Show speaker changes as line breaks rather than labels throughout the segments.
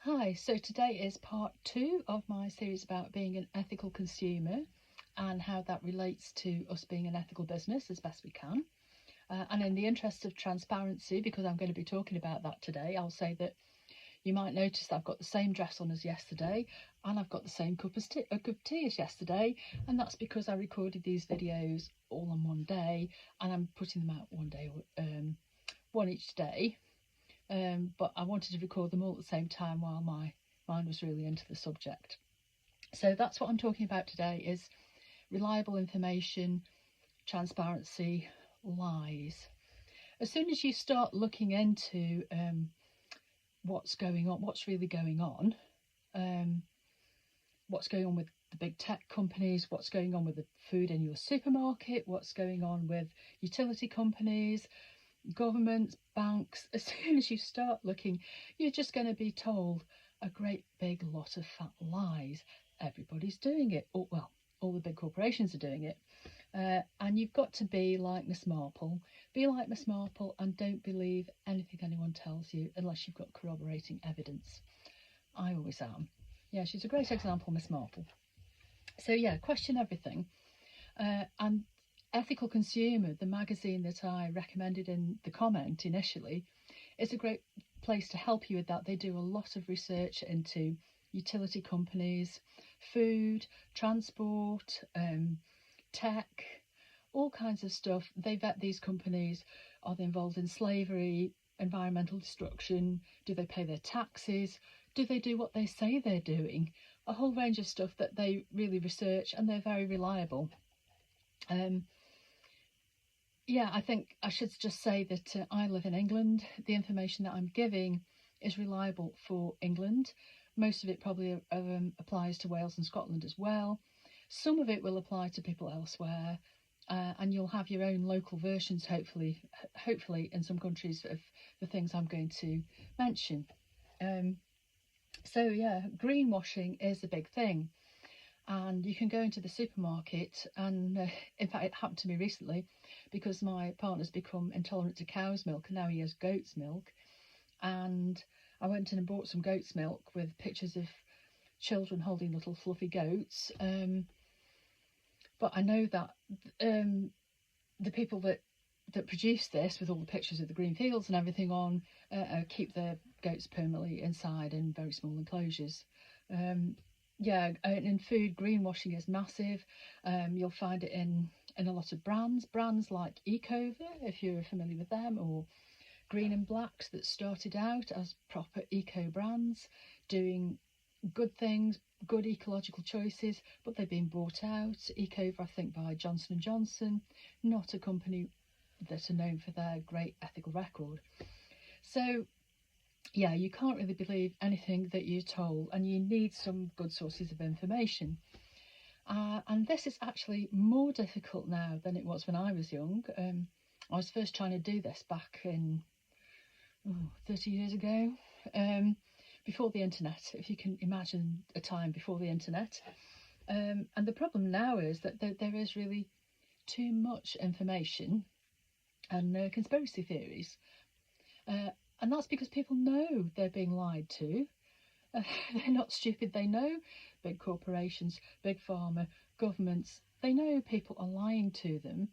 Hi, so today is part 2 of my series about being an ethical consumer and how that relates to us being an ethical business as best we can. And in the interest of transparency, because I'm going to be talking about that today, I'll say that you might notice that I've got the same dress on as yesterday and I've got the same cup of tea as yesterday, and that's because I recorded these videos all on one day and I'm putting them out one day, one each day. But I wanted to record them all at the same time while my mind was really into the subject. So that's what I'm talking about today, is reliable information, transparency, lies. As soon as you start looking into what's going on, what's really going on, what's going on with the big tech companies, what's going on with the food in your supermarket, what's going on with utility companies, governments, banks, as soon as you start looking, you're just going to be told a great big lot of fat lies. Everybody's doing it. Well, all the big corporations are doing it. And you've got to be like Miss Marple. Be like Miss Marple and don't believe anything anyone tells you unless you've got corroborating evidence. I always am. Yeah, she's a great example, Miss Marple. So yeah, question everything. And Ethical Consumer, the magazine that I recommended in the comment initially, is a great place to help you with that. They do a lot of research into utility companies, food, transport, tech, all kinds of stuff. They vet these companies. Are they involved in slavery, environmental destruction? Do they pay their taxes? Do they do what they say they're doing? A whole range of stuff that they really research, and they're very reliable. Yeah, I think I should just say that I live in England. The information that I'm giving is reliable for England. Most of it probably applies to Wales and Scotland as well. Some of it will apply to people elsewhere, and you'll have your own local versions, hopefully in some countries, of the things I'm going to mention. So yeah, greenwashing is a big thing. And you can go into the supermarket, and in fact it happened to me recently because my partner's become intolerant to cow's milk and now he has goat's milk, and I went in and bought some goat's milk with pictures of children holding little fluffy goats, but I know that the people that produce this, with all the pictures of the green fields and everything on, keep their goats permanently inside in very small enclosures. Yeah, in food, greenwashing is massive. You'll find it in a lot of brands like Ecover, if you're familiar with them, or Green and Blacks, that started out as proper eco brands, doing good things, good ecological choices, but they've been bought out. Ecover, I think, by Johnson & Johnson, not a company that are known for their great ethical record. So yeah, you can't really believe anything that you're told, and you need some good sources of information. And this is actually more difficult now than it was when I was young. I was first trying to do this back in 30 years ago, before the internet, if you can imagine a time before the internet. And the problem now is that there is really too much information and conspiracy theories. And that's because people know they're being lied to. They're not stupid. They know big corporations, big pharma, governments, they know people are lying to them,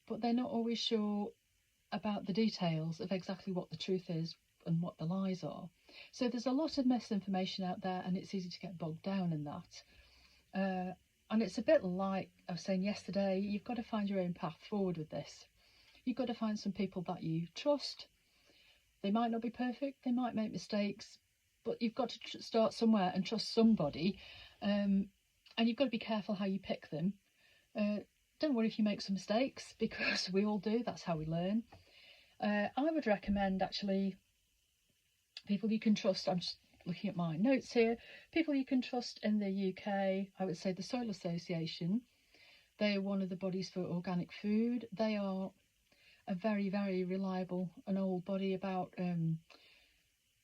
but they're not always sure about the details of exactly what the truth is and what the lies are. So there's a lot of misinformation out there, and it's easy to get bogged down in that. And it's a bit like I was saying yesterday, you've got to find your own path forward with this. You've got to find some people that you trust. They might not be perfect, they might make mistakes, but you've got to start somewhere and trust somebody. And you've got to be careful how you pick them. Don't worry if you make some mistakes, because we all do, that's how we learn. I would recommend, actually, people you can trust. I'm just looking at my notes here. People you can trust in the UK, I would say the Soil Association. They are one of the bodies for organic food. They are a very, very reliable and old body about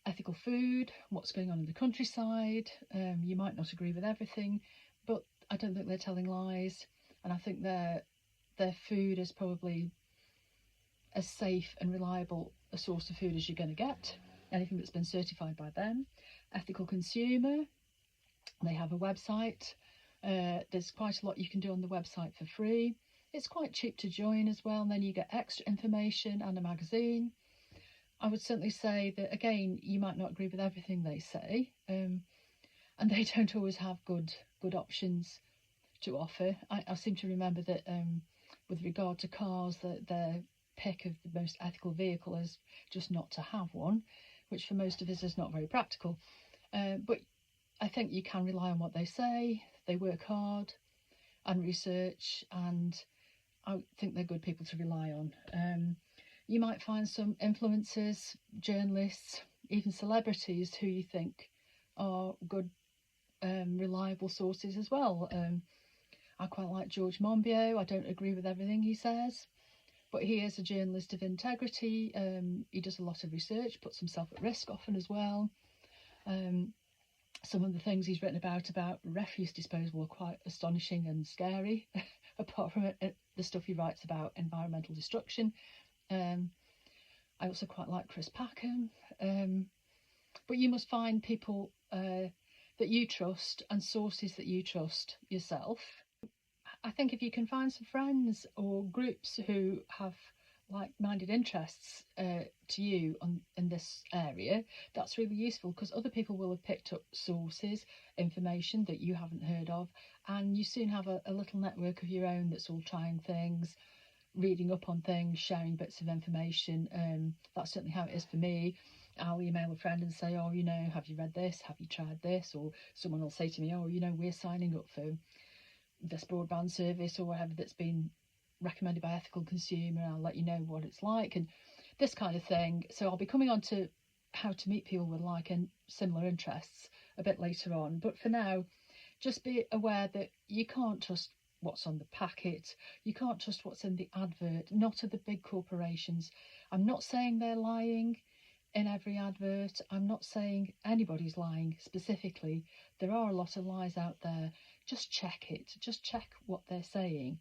ethical food, what's going on in the countryside. You might not agree with everything, but I don't think they're telling lies, and I think their food is probably as safe and reliable a source of food as you're going to get. anything that's been certified by them. Ethical Consumer, they have a website. There's quite a lot you can do on the website for free. It's quite cheap to join as well, and then you get extra information and a magazine. I would certainly say that, again, you might not agree with everything they say, and they don't always have good options to offer. I seem to remember that with regard to cars, that their pick of the most ethical vehicle is just not to have one, which for most of us is not very practical. But I think you can rely on what they say. They work hard and research, and I think they're good people to rely on. You might find some influencers, journalists, even celebrities who you think are good, reliable sources as well. I quite like George Monbiot. I don't agree with everything he says, but he is a journalist of integrity. He does a lot of research, puts himself at risk often as well. Some of the things he's written about refuse disposal are quite astonishing and scary, apart from the stuff he writes about environmental destruction. I also quite like Chris Packham. But you must find people that you trust and sources that you trust yourself. I think if you can find some friends or groups who have like-minded interests to you in this area, that's really useful, because other people will have picked up sources, information that you haven't heard of, and you soon have a little network of your own that's all trying things, reading up on things, sharing bits of information. That's certainly how it is for me. I'll email a friend and say, oh, have you read this? Have you tried this? Or someone will say to me, oh, we're signing up for this broadband service or whatever that's been recommended by Ethical Consumer. I'll let you know what it's like and this kind of thing. So I'll be coming on to how to meet people with like and similar interests a bit later on. But for now, just be aware that you can't trust what's on the packet. You can't trust what's in the advert, not of the big corporations. I'm not saying they're lying in every advert. I'm not saying anybody's lying specifically. There are a lot of lies out there. Just check it. Just check what they're saying.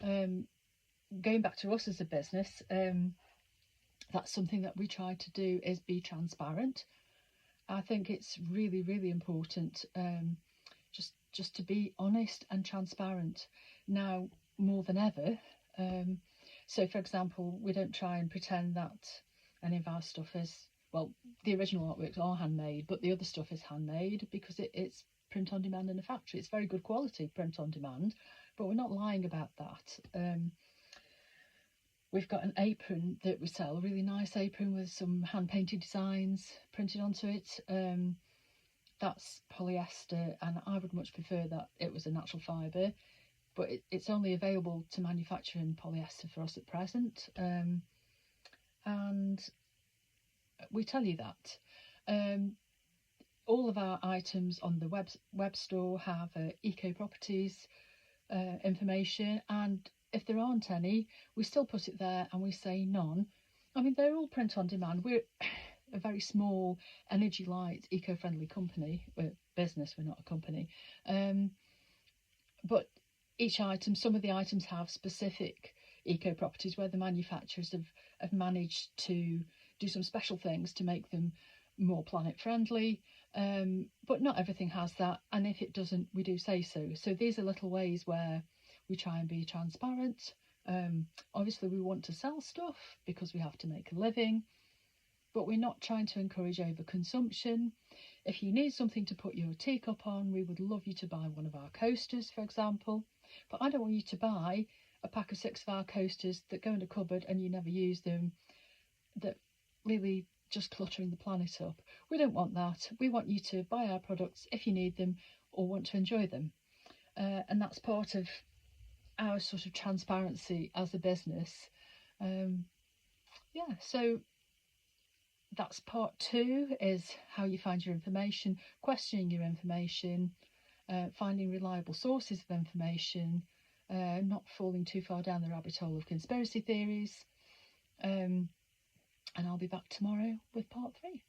Going back to us as a business, that's something that we try to do, is be transparent. I think it's really, really important just to be honest and transparent now more than ever. So, for example, we don't try and pretend that any of our stuff is, well, the original artworks are handmade, but the other stuff is handmade because it's print on demand in a factory. It's very good quality print on demand, but we're not lying about that. We've got an apron that we sell, a really nice apron with some hand-painted designs printed onto it. That's polyester, and I would much prefer that it was a natural fibre, but it's only available to manufacture in polyester for us at present. And we tell you that. All of our items on the web store have eco properties information, and if there aren't any, we still put it there and we say none. I mean, they're all print on demand. We're a very small, energy light, eco-friendly company. We're a business, we're not a company. But each item, some of the items have specific eco properties where the manufacturers have managed to do some special things to make them more planet friendly. But not everything has that, and if it doesn't, we do say so. So these are little ways where we try and be transparent. Obviously we want to sell stuff because we have to make a living, but we're not trying to encourage overconsumption. If you need something to put your teacup on, we would love you to buy one of our coasters, for example, but I don't want you to buy a pack of 6 of our coasters that go in a cupboard and you never use them, that really just cluttering the planet up. We don't want that. We want you to buy our products if you need them or want to enjoy them. And that's part of our sort of transparency as a business. So that's part 2, is how you find your information, questioning your information, finding reliable sources of information, not falling too far down the rabbit hole of conspiracy theories. And I'll be back tomorrow with part 3.